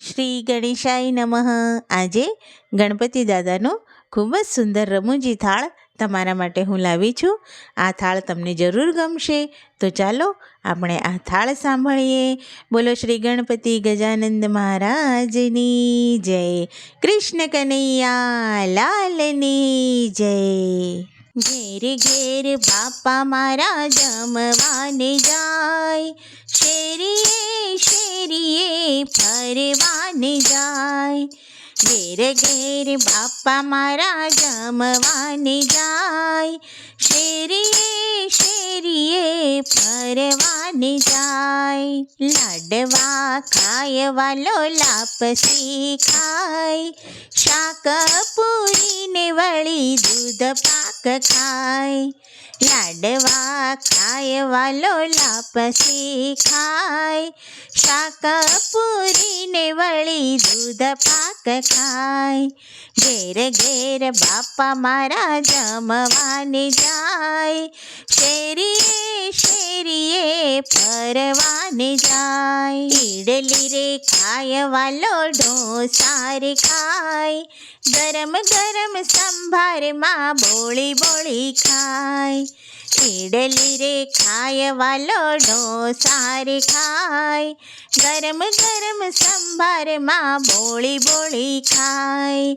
શ્રી ગણેશાય નમઃ. આજે ગણપતિ દાદાનો ખૂબ જ સુંદર રમૂજી થાળ તમારા માટે હું લાવી છું. આ થાળ તમને જરૂર ગમશે. તો ચાલો આપણે આ થાળ સાંભળીએ. બોલો શ્રી ગણપતિ ગજાનંદ મહારાજની જય. કૃષ્ણ કનૈયા લાલની જય. ઘેર ઘેર બાપા મારા જમવાને જાય, શેરીએ શેરીએ ફરવાને જાય. ઘેર ઘેર બાપા મારા જમવાને જાય, શેરીએ શેરીએ ફરવાને જાય. લાડવા ખાય વાલો લાપસી ખાય, શાક પૂરીને વળી દૂધ પાક ખાય. લાડવા ખાય વાલો લાપસી ખાય, શાક પૂરીને વળી દૂધ પાક ખાય. ઘેર ઘેર બાપા મારા જમવાને જાય, શેરીએ શેરીએ ફરવાને જાય. ઈડલી રે ખાય વાલો ઢોસા રે ખાય, ગરમ ગરમ સંભારમાં બોળી બોળી ખાય. ઈડલી રે ખાય વાલો ઢોસા રે ખાય, ગરમ ગરમ સંભારમાં બોળી બોળી ખાય.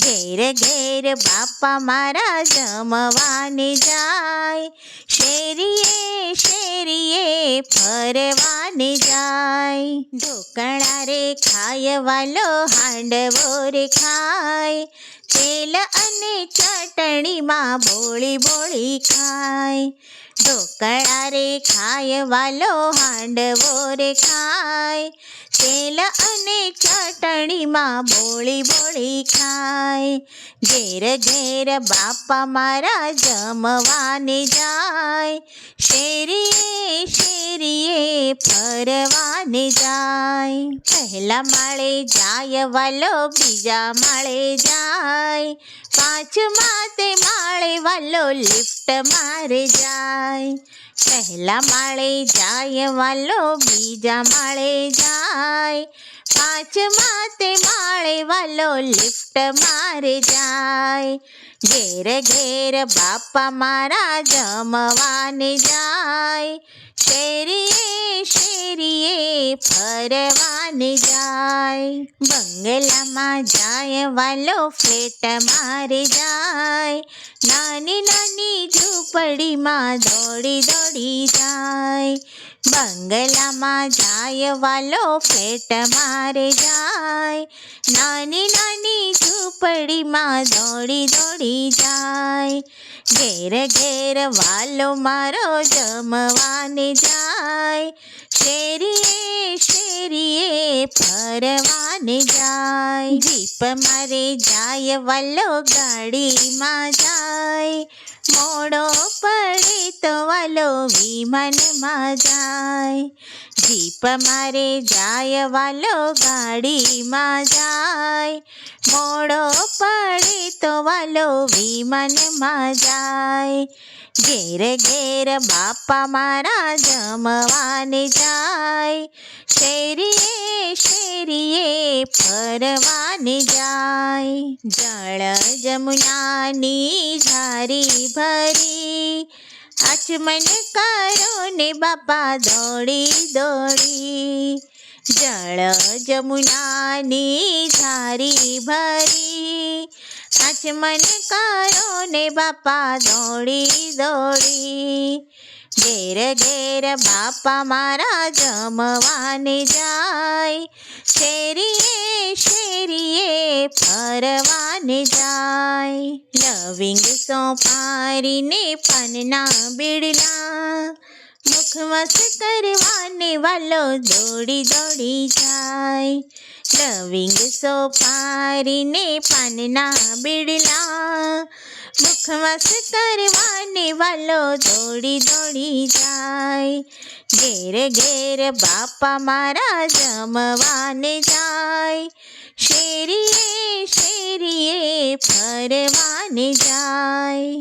ઘેર ઘેર બાપા મારા જમવાને જાય, શેરીએ શેરીએ ફરવાને જાય. ઢોકળા રે ખાય વાલો હાંડવો રે ખાય, તેલ અને ચટણીમાં બોળી બોળી ખાય. ઢોકળા રે ખાય વાલો હાંડવો રે ખાય, તેલ અને ચટણીમાં બોળી બોળી ખાય. ઘેર ઘેર બાપા મારા જમવાને જાય, શેરીએ શેરીએ ફરવાને જાય. પહેલા માળે જાય વાલો બીજા માળે જાય, પાંચમા તે માળે વાલો લિફ્ટ મારે જાય. પહેલા માળે જાય વાલો બીજા માળે જાય, પાંચમા તે માળે વાલો લિફ્ટ મારે જાય. ઘેર ઘેર બાપા મારા જમવાને જાય, શેરીએ શેરીએ ફરવાને જાય. બંગલામાં જાય વાલો ફ્લેટ મારે જાય, નાની નાની ઝૂંપડીમાં દોડી દોડી જાય. બંગલામાં જાય વાલો ફ્લેટ મારે જાય, નાની નાની ઝૂંપડીમાં દોડી દોડી જાય. ઘેર ઘેર વાલો મારો જમવાને જાય, શેરીએ શેરીએ ફરવાને જાય. જીપ મારે જાય વાલો ગાડીમાં જાય, મોડો પડે તો વાલો વિમાનમાં જાય. જીપ મારે જાય વાલો ગાડીમાં જાય, મોડો પડે તો વાલો વિમાનમાં જાય. ઘેર ઘેર બાપા મારા જમવાને જાય, શેરીએ શેરીએ ફરવાને જાય. જળ જમુનાની ઝારી ભરી, આચમન કરો ને બાપા દોડી દોડી. જળ જમુનાની ઝારી ભરી, આચમન કરો ને બાપા દોડી દોડી. ઘેર ઘેર બાપા મારા જમવાને જાય, શેરીએ શેરીએ ફરવાને જાય. લવિંગ સોપારીને પાનના બીડલા, મુખવાસ કરવાને વાલો દોડી દોડી જાય. લવિંગ સોપારીને પાનના બીડલા, મુખવાસ કરવાને વાલો દોડી દોડી જાય. ઘેર ઘેર બાપા મારા જમવાને જાય, શેરીએ શેરીએ ફરવાને જાય.